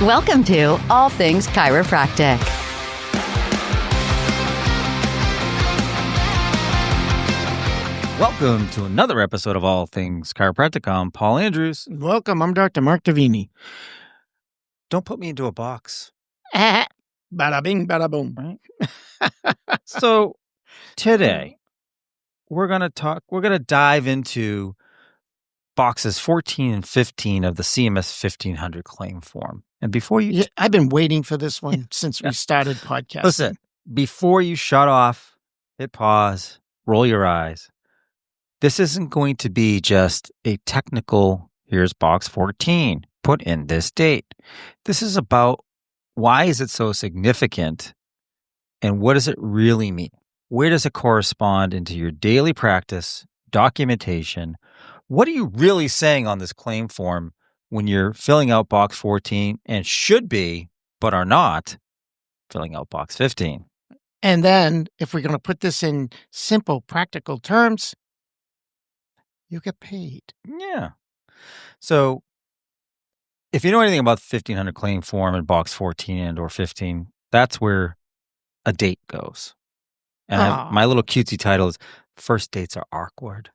Welcome to All Things Chiropractic. Welcome to another episode of All Things Chiropractic. I'm Paul Andrews. Welcome. I'm Dr. Mark Davini. Don't put me into a box. Bada bing, bada boom. Right? So today we're going to dive into boxes 14 and 15 of the CMS 1500 claim form. And before you... I've been waiting for this one since we started podcasting. Listen, before you shut off, hit pause, roll your eyes. This isn't going to be just a technical, here's box 14, put in this date. This is about why is it so significant and what does it really mean? Where does it correspond into your daily practice, documentation? What are you really saying on this claim form when you're filling out box 14 and should be, but are not, filling out box 15? And then if we're going to put this in simple, practical terms, you get paid. Yeah. So if you know anything about the 1500 claim form in box 14 and or 15, that's where a date goes. And my little cutesy title is First Dates Are Awkward.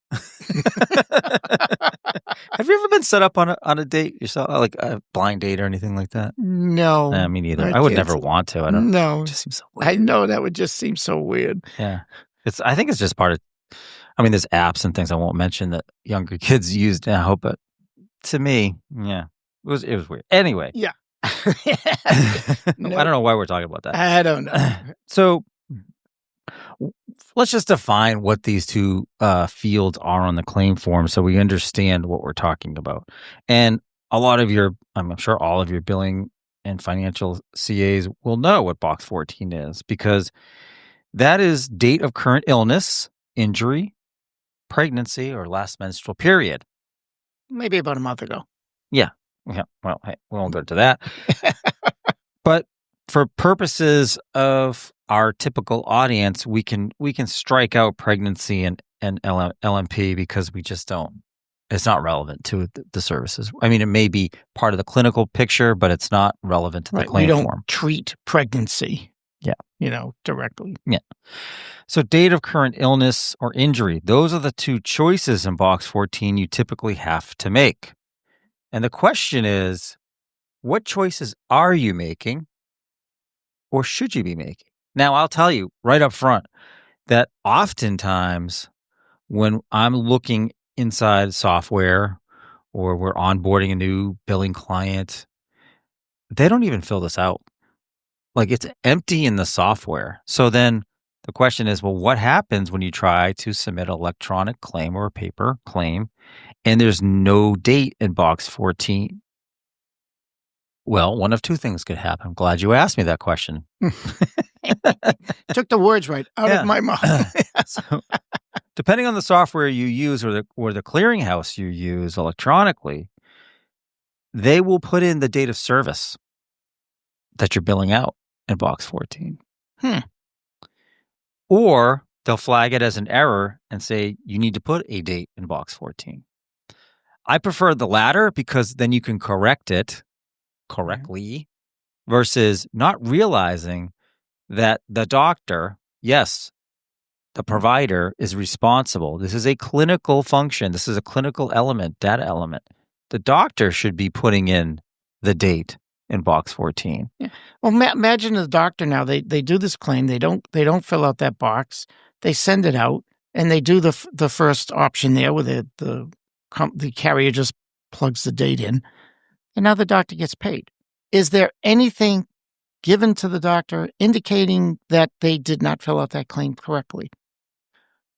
Have you ever been set up on a date yourself, like a blind date or anything like that? No. Me neither. I would never want to. I don't know. No. It just seems so weird. I know that would just seem so weird. Yeah. I think it's just part of, there's apps and things I won't mention that younger kids used now, but to me, yeah, it was weird. Anyway. Yeah. I don't know why we're talking about that. I don't know. So let's just define what these two fields are on the claim form so we understand what we're talking about. And I'm sure all of your billing and financial CAs will know what box 14 is, because that is date of current illness, injury, pregnancy, or last menstrual period. Maybe about a month ago. Yeah. Well, hey, we won't go to that. But for purposes of our typical audience, we can strike out pregnancy and LMP because we just don't. It's not relevant to the services. It may be part of the clinical picture, but it's not relevant to the claim form. We don't treat pregnancy. Yeah. Directly. Yeah. So date of current illness or injury, those are the two choices in box 14 you typically have to make. And the question is, what choices are you making or should you be making? Now, I'll tell you right up front that oftentimes when I'm looking inside software or we're onboarding a new billing client, they don't even fill this out. Like, it's empty in the software. So then the question is, well, what happens when you try to submit an electronic claim or a paper claim and there's no date in box 14? Well, one of two things could happen. I'm glad you asked me that question. Took the words right out of my mouth. So, depending on the software you use or the clearinghouse you use electronically, they will put in the date of service that you're billing out in box 14. Or they'll flag it as an error and say you need to put a date in box 14. I prefer the latter because then you can correct it correctly versus not realizing that the doctor, yes, the provider is responsible. This is a clinical function. This is a clinical element, data element. The doctor should be putting in the date in box 14. Yeah. Well, imagine the doctor now. They do this claim. They don't fill out that box. They send it out, and they do the first option there, where the carrier just plugs the date in, and now the doctor gets paid. Is there anything given to the doctor indicating that they did not fill out that claim correctly?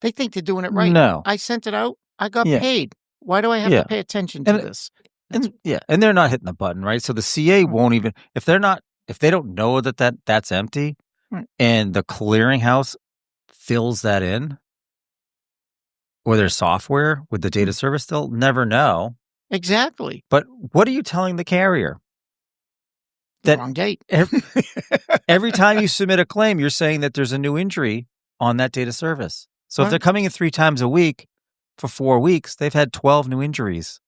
They think they're doing it right. No, I sent it out. I got paid. Why do I have to pay attention to this? And they're not hitting the button, right? So the CA won't even, if they don't know that's empty, right, and the clearinghouse fills that in, or their software with the data service, they'll never know. Exactly. But what are you telling the carrier? That wrong date. Every time you submit a claim, you're saying that there's a new injury on that data service. So if they're coming in 3 times a week for 4 weeks, they've had 12 new injuries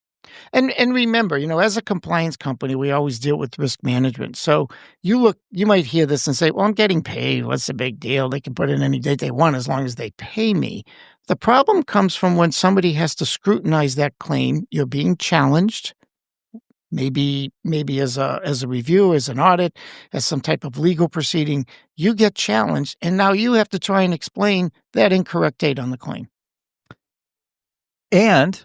And remember, as a compliance company, we always deal with risk management. So you might hear this and say, well, I'm getting paid. What's the big deal? They can put in any date they want as long as they pay me. The problem comes from when somebody has to scrutinize that claim. You're being challenged, maybe as a review, as an audit, as some type of legal proceeding. You get challenged, and now you have to try and explain that incorrect date on the claim. And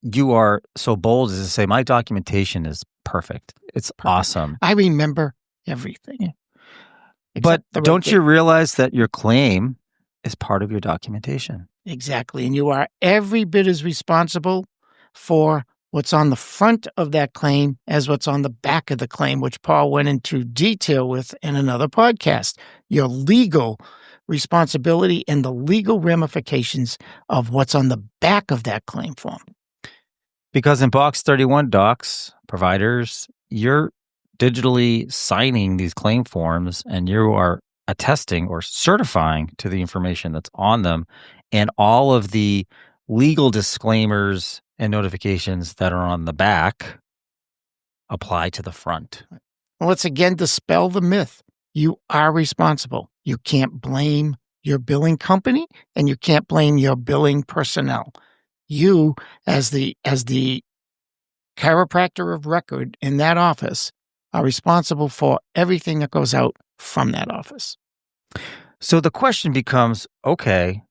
you are so bold as to say, my documentation is perfect. It's awesome. I remember everything. But don't you realize that your claim is part of your documentation? Exactly. And you are every bit as responsible for what's on the front of that claim as what's on the back of the claim, which Paul went into detail with in another podcast. Your legal responsibility and the legal ramifications of what's on the back of that claim form. Because in Box 31 docs, providers, you're digitally signing these claim forms and you are attesting or certifying to the information that's on them and all of the legal disclaimers and notifications that are on the back apply to the front. Well, let's again dispel the myth. You are responsible. You can't blame your billing company and you can't blame your billing personnel. You, as the chiropractor of record in that office, are responsible for everything that goes out from that office. So the question becomes, okay,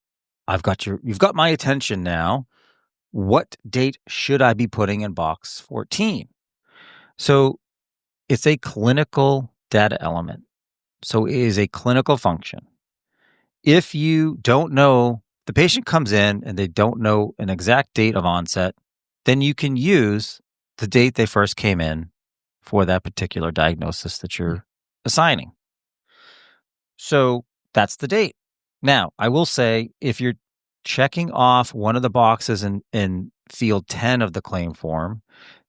you've got my attention now. What date should I be putting in Box 14? So it's a clinical data element. So it is a clinical function. If you don't know, the patient comes in and they don't know an exact date of onset, then you can use the date they first came in for that particular diagnosis that you're assigning. So that's the date. Now, I will say, if you're checking off one of the boxes in field 10 of the claim form,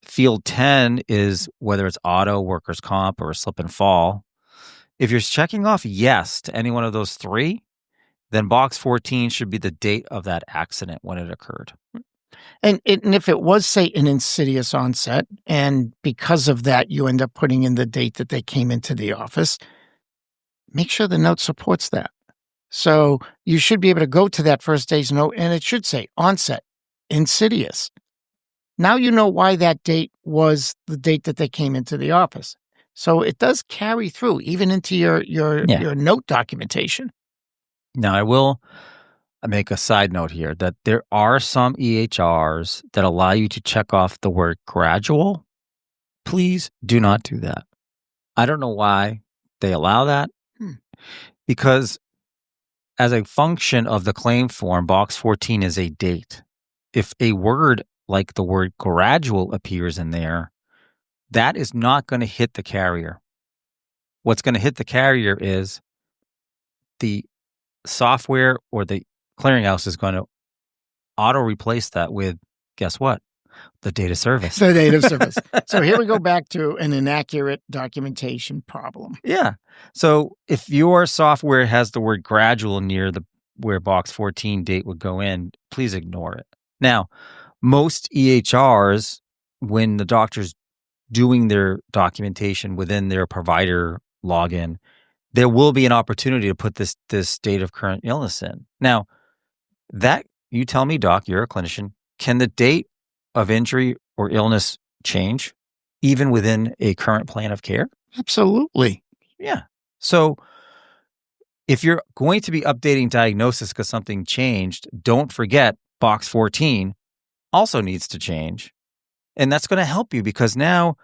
field 10 is whether it's auto, workers' comp, or slip and fall. If you're checking off yes to any one of those three, then Box 14 should be the date of that accident when it occurred. And if it was, say, an insidious onset, and because of that, you end up putting in the date that they came into the office, make sure the note supports that. So you should be able to go to that first day's note, and it should say onset, insidious. Now you know why that date was the date that they came into the office. So it does carry through, even into your note documentation. Now, I will make a side note here that there are some EHRs that allow you to check off the word gradual. Please do not do that. I don't know why they allow that. Because as a function of the claim form, Box 14 is a date. If a word like the word gradual appears in there, that is not going to hit the carrier. What's going to hit the carrier is the software or the clearinghouse is going to auto replace that with, guess what? The date of service. The date of service. So here we go back to an inaccurate documentation problem. Yeah. So if your software has the word gradual near where Box 14 date would go in, please ignore it. Now, most EHRs, when the doctor's doing their documentation within their provider login, there will be an opportunity to put this date of current illness in. Now, that you tell me, doc, you're a clinician, can the date of injury or illness change even within a current plan of care? Absolutely. Yeah. So if you're going to be updating diagnosis because something changed, don't forget Box 14 also needs to change. And that's going to help you because now,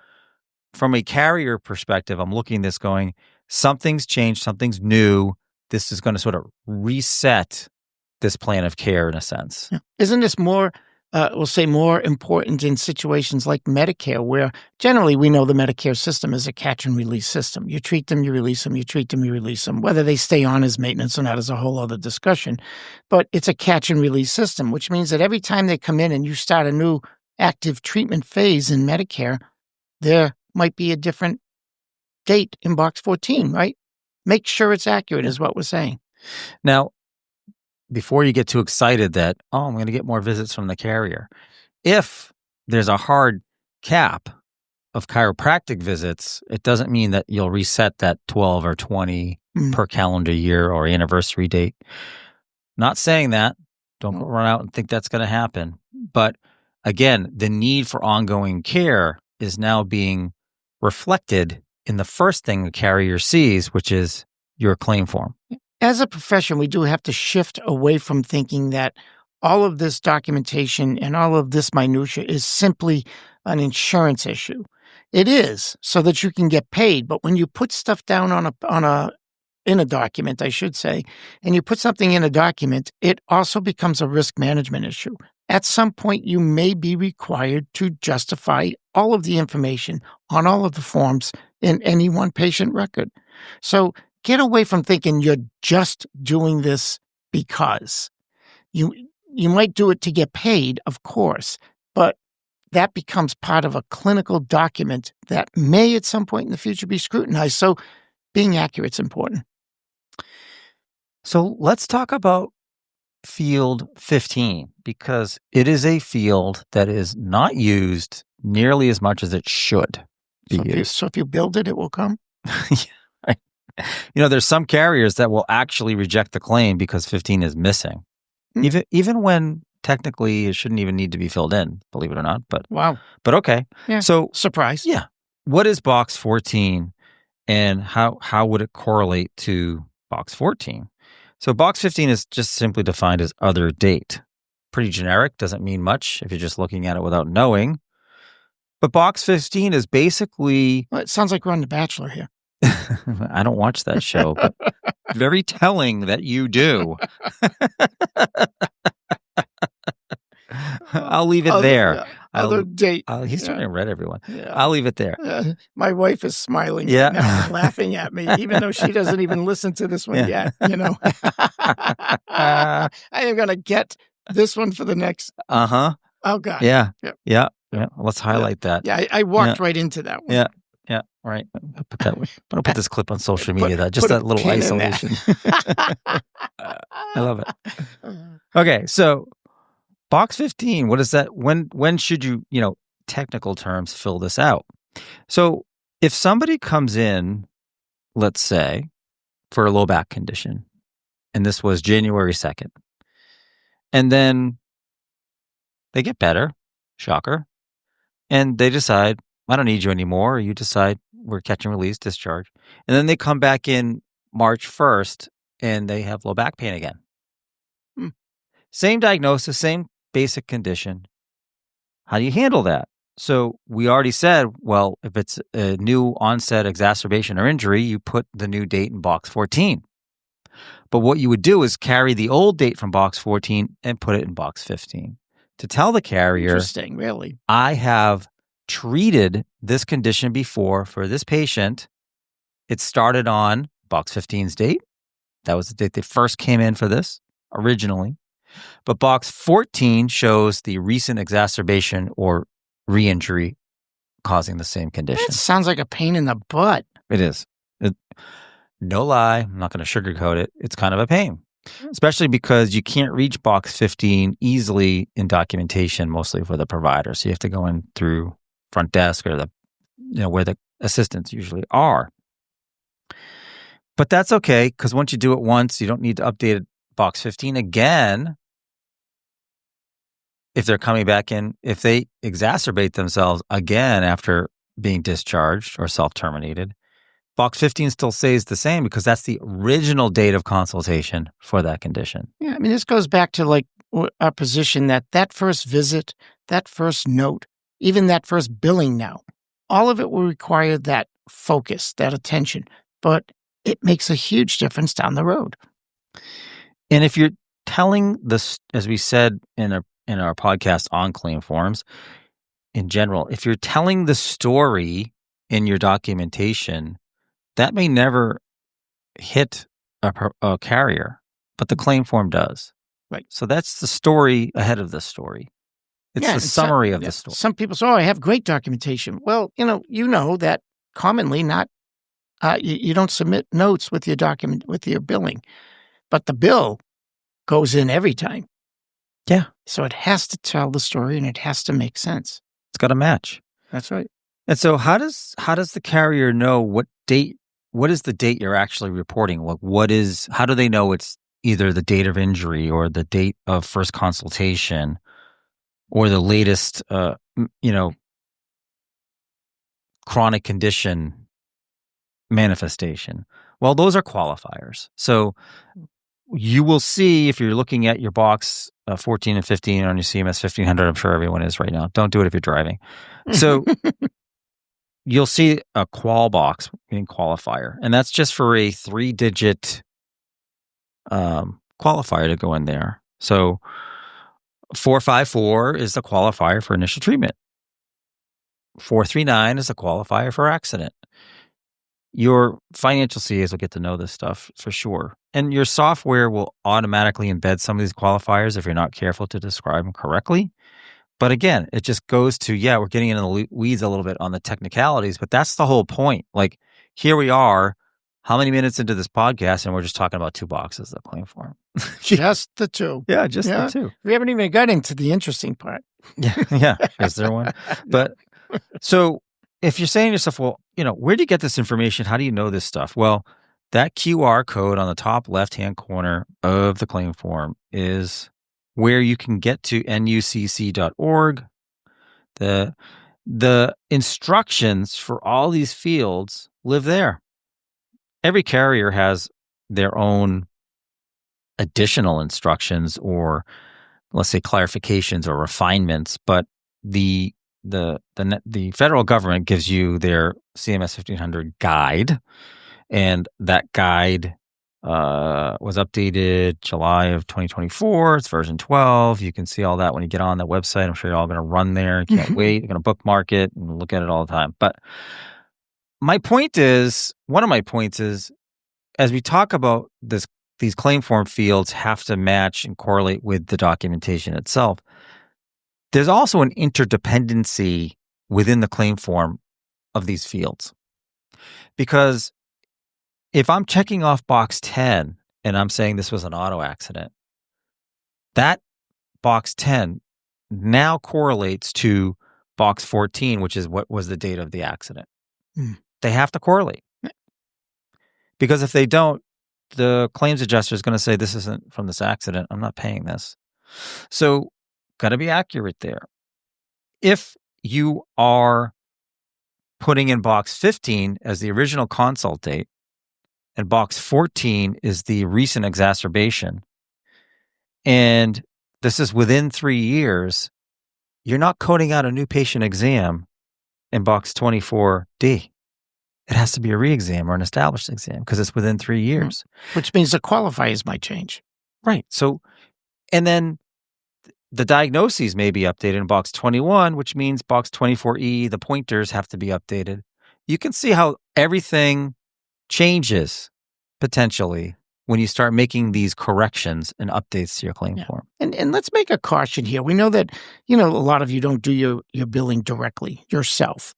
from a carrier perspective, I'm looking at this going, something's changed, something's new. This is going to sort of reset this plan of care in a sense. Yeah. Isn't this more, we'll say more important in situations like Medicare, where generally we know the Medicare system is a catch and release system. You treat them, you release them, you treat them, you release them. Whether they stay on as maintenance or not is a whole other discussion. But it's a catch and release system, which means that every time they come in and you start a new active treatment phase in Medicare, there might be a different date in Box 14, right? Make sure it's accurate is what we're saying. Now, before you get too excited that, I'm going to get more visits from the carrier. If there's a hard cap of chiropractic visits, it doesn't mean that you'll reset that 12 or 20 per calendar year or anniversary date. Not saying that. Don't run out and think that's going to happen. But again, the need for ongoing care is now being reflected in the first thing the carrier sees, which is your claim form. As a profession, we do have to shift away from thinking that all of this documentation and all of this minutia is simply an insurance issue. It is, so that you can get paid. But when you put stuff down in a document, I should say, and you put something in a document, it also becomes a risk management issue. At some point, you may be required to justify all of the information on all of the forms in any one patient record. So get away from thinking you're just doing this because. You might do it to get paid, of course, but that becomes part of a clinical document that may at some point in the future be scrutinized. So being accurate is important. So let's talk about field 15, because it is a field that is not used nearly as much as it should be used. So if you build it, it will come? There's some carriers that will actually reject the claim because 15 is missing. Even when technically it shouldn't even need to be filled in, believe it or not. But wow. But okay. Yeah. So surprise. Yeah. What is box 14 and how would it correlate to box 14? So box 15 is just simply defined as other date. Pretty generic, doesn't mean much if you're just looking at it without knowing. But box 15 is basically... Well, it sounds like we're on The Bachelor here. I don't watch that show, but very telling that you do. I'll leave it there. Other date. He's trying to read everyone. Yeah. I'll leave it there. My wife is smiling right now, laughing at me, even though she doesn't even listen to this one yet. I am going to get this one for the next. Uh-huh. Oh, God. Yeah. Yep. Yeah. Let's highlight that. Yeah, I walked right into that one. Yeah. Yeah, right. I'm gonna put this clip on social media. That little isolation. I love it. Okay, so box 15. What is that? When should you, technical terms, fill this out? So if somebody comes in, let's say, for a low back condition, and this was January 2nd, and then they get better, shocker, and they decide, I don't need you anymore. Or you decide we're catch and release, discharge. And then they come back in March 1st and they have low back pain again. Same diagnosis, same basic condition. How do you handle that? So we already said, well, if it's a new onset exacerbation or injury, you put the new date in box 14. But what you would do is carry the old date from box 14 and put it in box 15 to tell the carrier, interesting, really, I have treated this condition before for this patient. It started on box 15's date. That was the date they first came in for this originally. But box 14 shows the recent exacerbation or re-injury causing the same condition. That sounds like a pain in the butt. It is. No lie, I'm not going to sugarcoat it. It's kind of a pain, especially because you can't reach box 15 easily in documentation, mostly for the provider. So you have to go in through front desk or where the assistants usually are. But that's okay, because once you do it once, you don't need to update box 15 again. If they're coming back in, if they exacerbate themselves again after being discharged or self-terminated, box 15 still stays the same because that's the original date of consultation for that condition. Yeah, I mean, this goes back to our position that first visit, that first note, even that first billing now, all of it will require that focus, that attention, but it makes a huge difference down the road. And if you're telling this, as we said in our podcast on claim forms, in general, if you're telling the story in your documentation, that may never hit a carrier, but the claim form does. Right. So that's the story ahead of the story. It's the summary of the story. Some people say, I have great documentation. Well, you know that commonly not, you don't submit notes with your document, with your billing, but the bill goes in every time. Yeah. So it has to tell the story and it has to make sense. It's got to match. That's right. And so how does the carrier know what is the date you're actually reporting? Like how do they know it's either the date of injury or the date of first consultation or the latest, chronic condition manifestation? Well, those are qualifiers. So you will see if you're looking at your box 14 and 15 on your CMS 1500, I'm sure everyone is right now. Don't do it if you're driving. So you'll see a qual box, meaning qualifier, and that's just for a 3-digit qualifier to go in there. So 454 is the qualifier for initial treatment. 439 is the qualifier for accident. Your financial CAs will get to know this stuff for sure. And your software will automatically embed some of these qualifiers if you're not careful to describe them correctly. But again, it just goes to, we're getting into the weeds a little bit on the technicalities, but that's the whole point. Like, here we are, how many minutes into this podcast, and we're just talking about 2 boxes of claim form. Just the 2. Yeah, just the 2. We haven't even got into the interesting part. Yeah. Is there one? But so if you're saying to yourself, well, where do you get this information? How do you know this stuff? Well, that QR code on the top left-hand corner of the claim form is where you can get to nucc.org. The instructions for all these fields live there. Every carrier has their own additional instructions or, let's say, clarifications or refinements, but the federal government gives you their CMS 1500 guide, and that guide was updated July of 2024. It's version 12. You can see all that when you get on that website. I'm sure you're all going to run there. You can't wait. You're going to bookmark it and look at it all the time. But one of my points is, as we talk about this, these claim form fields have to match and correlate with the documentation itself. There's also an interdependency within the claim form of these fields. Because if I'm checking off box 10 and I'm saying this was an auto accident, that box 10 now correlates to box 14, which is what was the date of the accident. They have to correlate. Because if they don't, the claims adjuster is going to say, this isn't from this accident. I'm not paying this. So, got to be accurate there. If you are putting in box 15 as the original consult date, and box 14 is the recent exacerbation, and this is within 3 years, you're not coding out a new patient exam in box 24D. It has to be a re-exam or an established exam because it's within 3 years. Which means the qualifiers might change. Right. So, and then the diagnoses may be updated in box 21, which means box 24E, the pointers have to be updated. You can see how everything changes potentially when you start making these corrections and updates to your claim form. And let's make a caution here. We know that, a lot of you don't do your billing directly yourself.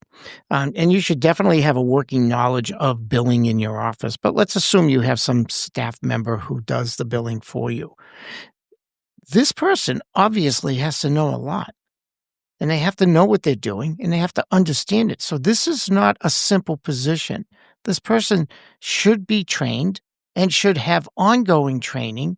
And you should definitely have a working knowledge of billing in your office. But let's assume you have some staff member who does the billing for you. This person obviously has to know a lot. And they have to know what they're doing, and they have to understand it. So this is not a simple position. This person should be trained and should have ongoing training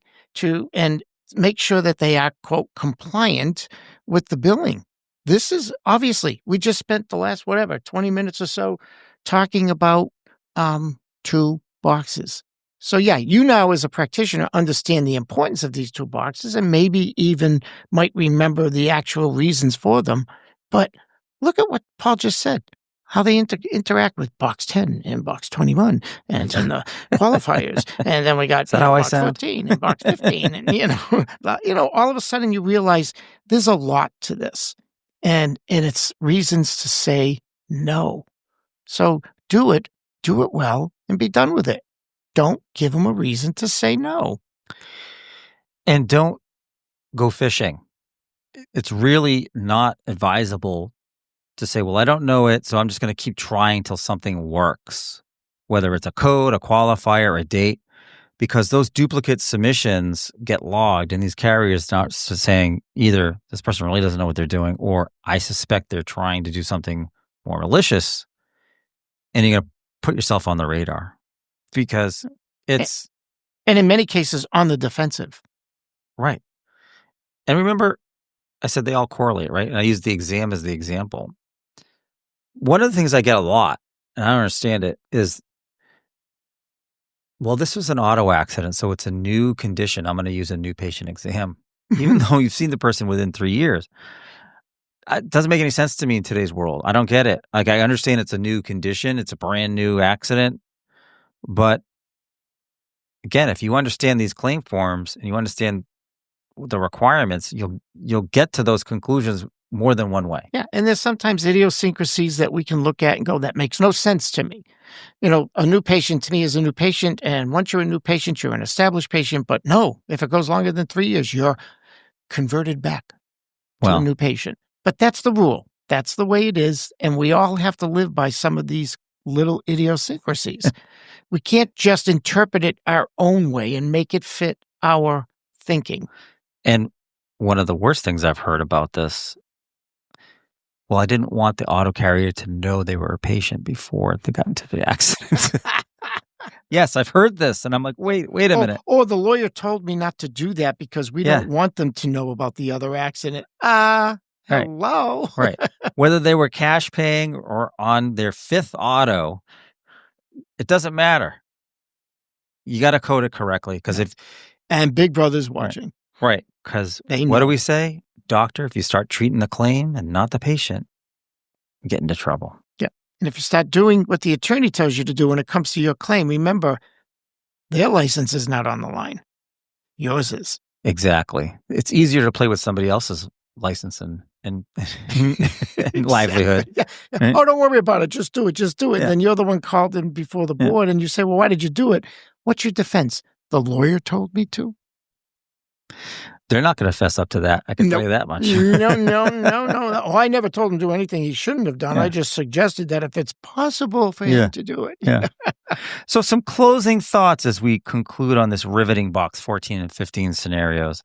and make sure that they are, quote, compliant with the billing. This is obviously, we just spent the last, 20 minutes or so talking about 2 boxes. So you now as a practitioner understand the importance of these 2 boxes and maybe even might remember the actual reasons for them. But look at what Paul just said. How they interact with box 10 and box 21 and the qualifiers. And then we got box 14 and box 15. And, all of a sudden you realize there's a lot to this. And it's reasons to say no. So do it well, and be done with it. Don't give them a reason to say no. And don't go fishing. It's really not advisable to say, well, I don't know it, so I'm just going to keep trying till something works, whether it's a code, a qualifier, a date. because those duplicate submissions get logged and these carriers start saying either this person really doesn't know what they're doing or I suspect they're trying to do something more malicious, and you're going to put yourself on the radar because it's... And in many cases on the defensive. Right. And remember, I said they all correlate, right? And I used the exam as the example. One of the things I get a lot, and I don't understand it, is, well, this was an auto accident, so it's a new condition. I'm going to use a new patient exam, even though you've seen the person within 3 years. It doesn't make any sense to me in today's world. I don't get it. Like, I understand it's a new condition. It's a brand new accident. But again, if you understand these claim forms and you understand the requirements, you'll get to those conclusions more than one way. Yeah, and there's sometimes idiosyncrasies that we can look at and go, that makes no sense to me. You know, a new patient to me is a new patient, and once you're a new patient, you're an established patient. But no, if it goes longer than 3 years, you're converted back to a new patient. But that's the rule. That's the way it is, and we all have to live by some of these little idiosyncrasies. We can't just interpret it our own way and make it fit our thinking. And one of the worst things I've heard about this, well, I didn't want the auto carrier to know they were a patient before they got into the accident. Yes, I've heard this. And I'm like, wait a minute. Or the lawyer told me not to do that because we don't want them to know about the other accident. Hello. Right. Whether they were cash paying or on their fifth auto, it doesn't matter. You got to code it correctly because and Big Brother's watching. Right. Because what do we say? Doctor, if you start treating the claim and not the patient, you get into trouble. Yeah. And if you start doing what the attorney tells you to do when it comes to your claim, remember, their license is not on the line. Yours is. Exactly. It's easier to play with somebody else's license and livelihood. Yeah. Right? Oh, don't worry about it. Just do it. Just do it. Yeah. And then you're the one called in before the board and you say, well, why did you do it? What's your defense? The lawyer told me to. They're not going to fess up to that. I can tell you that much. No. Oh, I never told him to do anything he shouldn't have done. I just suggested that if it's possible for him to do it. Yeah. So some closing thoughts as we conclude on this riveting box 14 and 15 scenarios.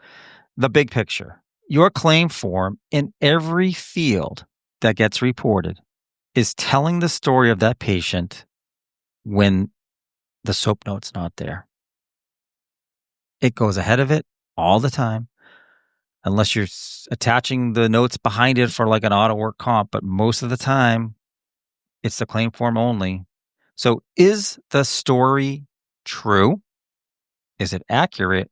The big picture. Your claim form in every field that gets reported is telling the story of that patient when the SOAP note's not there. It goes ahead of it all the time, unless you're attaching the notes behind it for like an auto work comp. But most of the time, it's the claim form only. So is the story true? Is it accurate?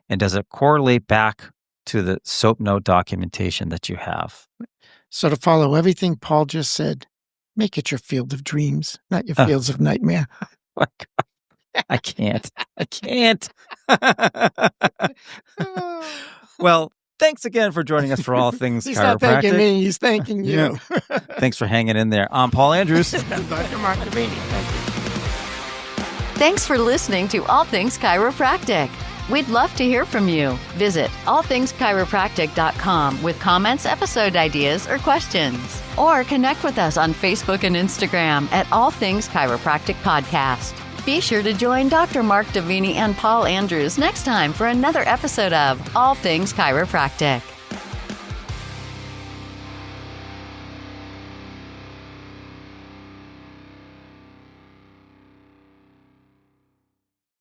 And does it correlate back to the SOAP note documentation that you have? So to follow everything Paul just said, make it your field of dreams, not your fields of nightmare. Oh, God. I can't. Well, thanks again for joining us for All Things Chiropractic. He's not thanking me. He's thanking you. Thanks for hanging in there. I'm Paul Andrews. Dr. Mark Davini. Thank you. Thanks for listening to All Things Chiropractic. We'd love to hear from you. Visit allthingschiropractic.com with comments, episode ideas, or questions. Or connect with us on Facebook and Instagram at All Things Chiropractic Podcast. Be sure to join Dr. Mark Davini and Paul Andrews next time for another episode of All Things Chiropractic.